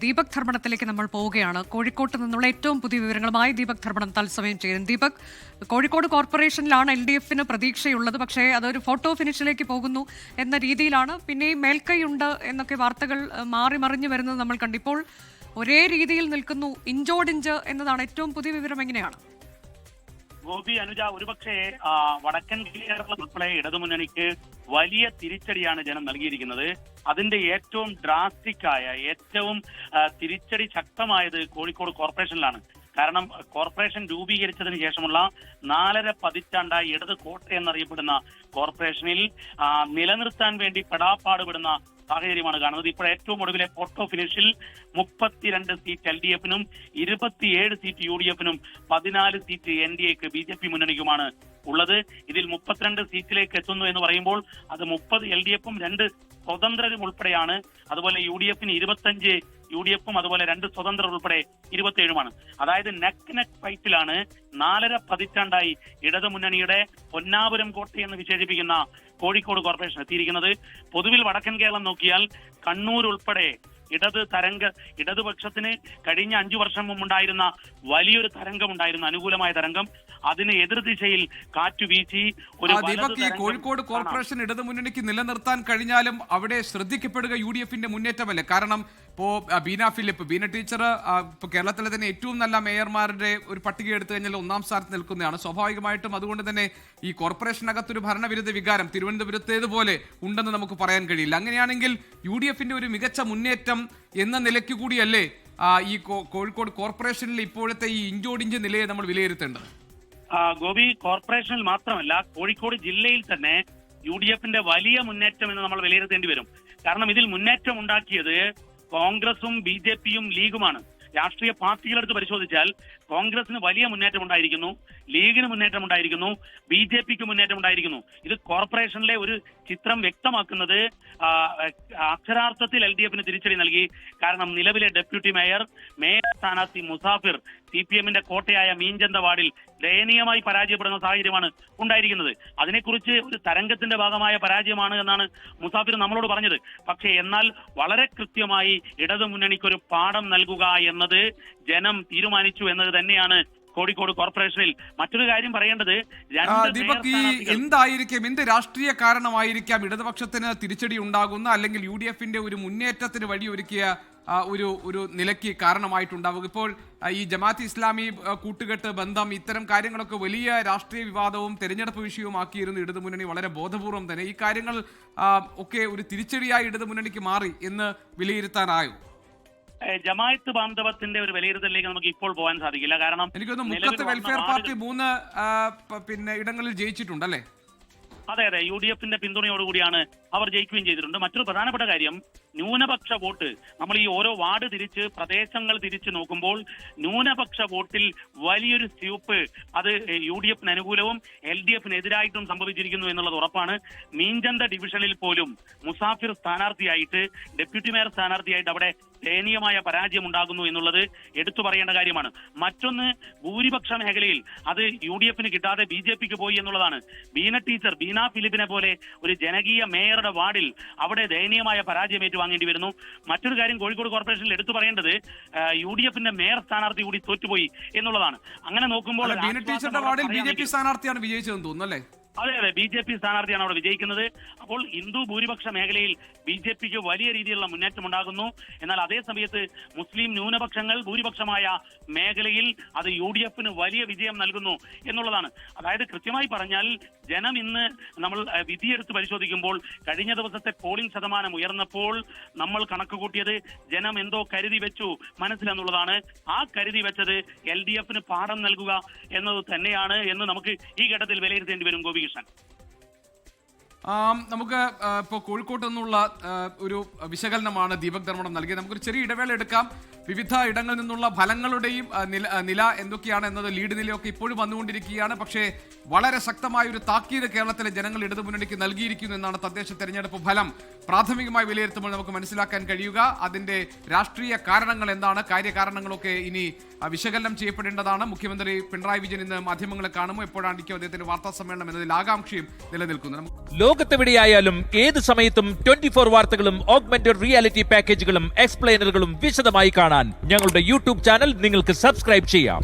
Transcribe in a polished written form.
ദീപക് ധർമ്മടത്തിലേക്ക് നമ്മൾ പോവുകയാണ്. കോഴിക്കോട്ട് നിന്നുള്ള ഏറ്റവും പുതിയ വിവരങ്ങളുമായി ദീപക് ധർമ്മടം തത്സമയം ചേരും. ദീപക്, കോഴിക്കോട് കോർപ്പറേഷനിലാണ് LDFന് പ്രതീക്ഷയുള്ളത്, പക്ഷേ അതൊരു ഫോട്ടോ ഫിനിഷിലേക്ക് പോകുന്നു എന്ന രീതിയിലാണ്. പിന്നെയും മേൽക്കൈയുണ്ട് എന്നൊക്കെ വാർത്തകൾ മാറി മറിഞ്ഞു വരുന്നത് നമ്മൾ കണ്ടു. ഇപ്പോൾ ഒരേ രീതിയിൽ നിൽക്കുന്നു, ഇഞ്ചോടിഞ്ച് എന്നതാണ് ഏറ്റവും പുതിയ വിവരം. എങ്ങനെയാണ് ഗോപി, അനുജ, ഒരുപക്ഷെ വടക്കൻ കേരളം ഉൾപ്പെടെ ഇടതുമുന്നണിക്ക് വലിയ തിരിച്ചടിയാണ് ജനം നൽകിയിരിക്കുന്നത്. അതിന്റെ ഏറ്റവും ഡ്രാസ്റ്റിക്കായ, ഏറ്റവും തിരിച്ചടി ശക്തമായത് കോഴിക്കോട് കോർപ്പറേഷനിലാണ്. കാരണം കോർപ്പറേഷൻ രൂപീകരിച്ചതിന് ശേഷമുള്ള 4.5 പതിറ്റാണ്ടായി ഇടത് കോട്ട എന്നറിയപ്പെടുന്ന കോർപ്പറേഷനിൽ നിലനിർത്താൻ വേണ്ടി പെടാപ്പാടുപെടുന്ന സാഹചര്യമാണ് കാണുന്നത്. ഇപ്പോൾ ഏറ്റവും ഒടുവിലെ ഫോട്ടോ ഫിനിഷിൽ 32 സീറ്റ് LDFനും 27 സീറ്റ് UDFനും 14 സീറ്റ് NDAക്ക് BJP മുന്നണിക്കുമാണ് ഉള്ളത്. ഇതിൽ 32 സീറ്റിലേക്ക് എത്തുന്നു എന്ന് പറയുമ്പോൾ അത് 30 LDFും 2 സ്വതന്ത്രരും ഉൾപ്പെടെയാണ്. അതുപോലെ UDFന് 25, UDFും അതുപോലെ 2 സ്വതന്ത്രർ ഉൾപ്പെടെ 27മാണ്. അതായത് നെക്ക് ഫൈറ്റിലാണ് 4.5 പതിറ്റാണ്ടായി ഇടതുമുന്നണിയുടെ പൊന്നാപുരം കോട്ടയെന്ന് വിശേഷിപ്പിക്കുന്ന കോഴിക്കോട് കോർപ്പറേഷൻ എത്തിയിരിക്കുന്നത്. പൊതുവിൽ വടക്കൻ കേരളം നോക്കിയാൽ കണ്ണൂർ ഉൾപ്പെടെ ഇടതുപക്ഷത്തിന് കഴിഞ്ഞ 5 വർഷം മുമ്പുണ്ടായിരുന്ന വലിയൊരു തരംഗമുണ്ടായിരുന്നു, അനുകൂലമായ തരംഗം. അതിന് എതിർദിശയിൽ കാറ്റുവീശി ദീപക്, ഈ കോഴിക്കോട് കോർപ്പറേഷൻ ഇടതുമുന്നണിക്ക് നിലനിർത്താൻ കഴിഞ്ഞാലും അവിടെ ശ്രദ്ധിക്കപ്പെടുക UDFന്റെ മുന്നേറ്റമല്ലേ? കാരണം ഇപ്പോ ബീന ടീച്ചർ ഇപ്പൊ കേരളത്തിലെ തന്നെ ഏറ്റവും നല്ല മേയർമാരുടെ ഒരു പട്ടിക എടുത്തു കഴിഞ്ഞാൽ 1ാം സ്ഥാനത്ത് നിൽക്കുന്നതാണ്. സ്വാഭാവികമായിട്ടും അതുകൊണ്ട് തന്നെ ഈ കോർപ്പറേഷനകത്തൊരു ഭരണവിരുദ്ധ വികാരം തിരുവനന്തപുരത്തേതുപോലെ ഉണ്ടെന്ന് നമുക്ക് പറയാൻ കഴിയില്ല. അങ്ങനെയാണെങ്കിൽ UDFന്റെ ഒരു മികച്ച മുന്നേറ്റം എന്ന നിലയ്ക്ക് കൂടിയല്ലേ ഈ കോഴിക്കോട് കോർപ്പറേഷനിൽ ഇപ്പോഴത്തെ ഈ ഇഞ്ചോടിഞ്ച് നിലയെ നമ്മൾ വിലയിരുത്തേണ്ടത്? ഗോപി, കോർപ്പറേഷനിൽ മാത്രമല്ല കോഴിക്കോട് ജില്ലയിൽ തന്നെ UDFന്റെ വലിയ മുന്നേറ്റം എന്ന് നമ്മൾ വിലയിരുത്തേണ്ടി വരും. കാരണം ഇതിൽ മുന്നേറ്റം ഉണ്ടാക്കിയത് കോൺഗ്രസും BJPയും ലീഗുമാണ്. രാഷ്ട്രീയ പാർട്ടികളെടുത്ത് പരിശോധിച്ചാൽ കോൺഗ്രസിന് വലിയ മുന്നേറ്റം ഉണ്ടായിരിക്കുന്നു, ലീഗിന് മുന്നേറ്റം ഉണ്ടായിരിക്കുന്നു, BJPക്ക് മുന്നേറ്റം ഉണ്ടായിരിക്കുന്നു. ഇത് കോർപ്പറേഷനിലെ ഒരു ചിത്രം വ്യക്തമാക്കുന്നത് അക്ഷരാർത്ഥത്തിൽ LDFന് തിരിച്ചടി നൽകി. കാരണം നിലവിലെ ഡെപ്യൂട്ടി മേയർ സ്ഥാനാർത്ഥി മുസാഫിർ CPMന്റെ കോട്ടയായ മീൻചന്ത വാർഡിൽ ദയനീയമായി പരാജയപ്പെടുന്ന സാഹചര്യമാണ് ഉണ്ടായിരിക്കുന്നത്. അതിനെക്കുറിച്ച് ഒരു തരംഗത്തിന്റെ ഭാഗമായ പരാജയമാണ് എന്നാണ് മുസാഫിർ നമ്മളോട് പറഞ്ഞത്. പക്ഷേ എന്നാൽ വളരെ കൃത്യമായി ഇടതുമുന്നണിക്കൊരു പാഠം നൽകുക എന്നത് ജനം തീരുമാനിച്ചു എന്നത് തന്നെയാണ് കോഴിക്കോട് കോർപ്പറേഷനിൽ. മറ്റൊരു കാര്യം പറയേണ്ടത്, ദീപക്, എന്തായിരിക്കും, എന്ത് രാഷ്ട്രീയ കാരണമായിരിക്കാം ഇടതുപക്ഷത്തിന് തിരിച്ചടി ഉണ്ടാകുന്ന, അല്ലെങ്കിൽ UDFന്റെ ഒരു മുന്നേറ്റത്തിന് വഴിയൊരുക്കിയ ഒരു നിലയ്ക്ക് കാരണമായിട്ടുണ്ടാവുക? ഇപ്പോൾ ഈ ജമാഅത്ത് ഇസ്ലാമി കൂട്ടുകെട്ട് ബന്ധം, ഇത്തരം കാര്യങ്ങളൊക്കെ വലിയ രാഷ്ട്രീയ വിവാദവും തെരഞ്ഞെടുപ്പ് വിഷയവുമാക്കിയിരുന്നു ഇടതുമുന്നണി വളരെ ബോധപൂർവം തന്നെ. ഈ കാര്യങ്ങൾ ഒക്കെ ഒരു തിരിച്ചടിയായി ഇടതുമുന്നണിക്ക് മാറി എന്ന് വിലയിരുത്താനായോ? ജമാഅത്ത് ബാന്ധവത്തിന്റെ ഒരു വിലയിരുത്തലിലേക്ക് നമുക്ക് ഇപ്പോൾ പോകാൻ സാധിക്കില്ല. കാരണം എനിക്കൊന്ന് മുക്കത്ത് വെൽഫെയർ പാർട്ടി 3 ഇടങ്ങളിൽ ജയിച്ചിട്ടുണ്ടല്ലേ? അതെ, UDFന്റെ പിന്തുണയോടുകൂടിയാണ് അവർ ജയിക്കുകയും ചെയ്തിട്ടുണ്ട്. മറ്റൊരു പ്രധാനപ്പെട്ട കാര്യം, ന്യൂനപക്ഷ വോട്ട്, നമ്മൾ ഈ ഓരോ വാർഡ് തിരിച്ച് പ്രദേശങ്ങൾ തിരിച്ച് നോക്കുമ്പോൾ ന്യൂനപക്ഷ വോട്ടിൽ വലിയൊരു സ്യൂപ്പ് അത് UDFന് അനുകൂലവും LDFന് എതിരായിട്ടും സംഭവിച്ചിരിക്കുന്നു എന്നുള്ളത് ഉറപ്പാണ്. മീൻചന്ത ഡിവിഷനിൽ പോലും മുസാഫിർ സ്ഥാനാർത്ഥിയായിട്ട്, ഡെപ്യൂട്ടി മേയർ സ്ഥാനാർത്ഥിയായിട്ട് അവിടെ ദയനീയമായ പരാജയം ഉണ്ടാകുന്നു എന്നുള്ളത് എടുത്തു പറയേണ്ട കാര്യമാണ്. മറ്റൊന്ന്, ഭൂരിപക്ഷ മേഖലയിൽ അത് UDFന് കിട്ടാതെ BJPക്ക് പോയി എന്നുള്ളതാണ്. ബീന ഫിലിപ്പിനെ പോലെ ഒരു ജനകീയ മേയറുടെ വാർഡിൽ അവിടെ ദയനീയമായ പരാജയം ഏറ്റുവാങ്ങേണ്ടി വരുന്നു. മറ്റൊരു കാര്യം കോഴിക്കോട് കോർപ്പറേഷനിൽ എടുത്തു പറയേണ്ടത്, UDFന്റെ മേയർ സ്ഥാനാർത്ഥി കൂടി തോറ്റുപോയി എന്നുള്ളതാണ്. അങ്ങനെ നോക്കുമ്പോൾ BJP സ്ഥാനാർത്ഥിയാണ് വിജയിച്ചതെന്ന് തോന്നുന്നു അല്ലേ? അതെ, BJP സ്ഥാനാർത്ഥിയാണ് അവിടെ വിജയിക്കുന്നത്. അപ്പോൾ ഹിന്ദു ഭൂരിപക്ഷ മേഖലയിൽ BJPക്ക് വലിയ രീതിയിലുള്ള മുന്നേറ്റം ഉണ്ടാകുന്നു. എന്നാൽ അതേ സമയത്ത് മുസ്ലിം ന്യൂനപക്ഷങ്ങൾ ഭൂരിപക്ഷമായ മേഖലയിൽ അത് UDFന് വലിയ വിജയം നൽകുന്നു എന്നുള്ളതാണ്. അതായത് കൃത്യമായി പറഞ്ഞാൽ ജനം ഇന്ന് നമ്മൾ വിധിയെടുത്ത് പരിശോധിക്കുമ്പോൾ കഴിഞ്ഞ ദിവസത്തെ പോളിംഗ് ശതമാനം ഉയർന്നപ്പോൾ നമ്മൾ കണക്ക് കൂട്ടിയത് ജനം എന്തോ കരുതി വെച്ചു മനസ്സിലെന്നുള്ളതാണ്. ആ കരുതി വെച്ചത് LDFന് പാഠം നൽകുക എന്നത് തന്നെയാണ് എന്ന് നമുക്ക് ഈ ഘട്ടത്തിൽ വിലയിരുത്തേണ്ടി വരും. ഗോപി, നമുക്ക് ഇപ്പോൾ കോഴിക്കോട്ട് നിന്നുള്ള ഒരു വിശകലനമാണ് ദീപക് ധർമ്മടം നൽകിയത്. നമുക്കൊരു ചെറിയ ഇടവേള എടുക്കാം. വിവിധ ഇടങ്ങളിൽ നിന്നുള്ള ഫലങ്ങളുടെയും നില എന്തൊക്കെയാണ് എന്നത്, ലീഡ് നിലയൊക്കെ ഇപ്പോഴും വന്നുകൊണ്ടിരിക്കുകയാണ്. പക്ഷേ വളരെ ശക്തമായ ഒരു താക്കീത് കേരളത്തിലെ ജനങ്ങൾ ഇടതുമുന്നണിക്ക് നൽകിയിരിക്കുന്നു എന്നാണ് തദ്ദേശ തെരഞ്ഞെടുപ്പ് ഫലം പ്രാഥമികമായി വിലയിരുത്തുമ്പോൾ നമുക്ക് മനസ്സിലാക്കാൻ കഴിയുക. അതിന്റെ രാഷ്ട്രീയ കാരണങ്ങൾ എന്താണ്, കാര്യകാരണങ്ങളൊക്കെ ഇനി വിശകലനം ചെയ്യപ്പെടേണ്ടതാണ്. മുഖ്യമന്ത്രി പിണറായി വിജയൻ ഇന്ന് മാധ്യമങ്ങളെ കാണുമോ, എപ്പോഴായിരിക്കും അദ്ദേഹത്തിന്റെ വാർത്താ സമ്മേളനം എന്നതിൽ ആകാംക്ഷയും നിലനിൽക്കുന്നു. ലോകത്തെവിടെയായാലും ഏത് സമയത്തും 24 വാർത്തകളും ഓഗ്മെന്റഡ് റിയാലിറ്റി പാക്കേജുകളും എക്സ്പ്ലെയിനറുകളും വിശദമായി കാണാൻ ഞങ്ങളുടെ യൂട്യൂബ് ചാനൽ നിങ്ങൾക്ക് സബ്സ്ക്രൈബ് ചെയ്യാം.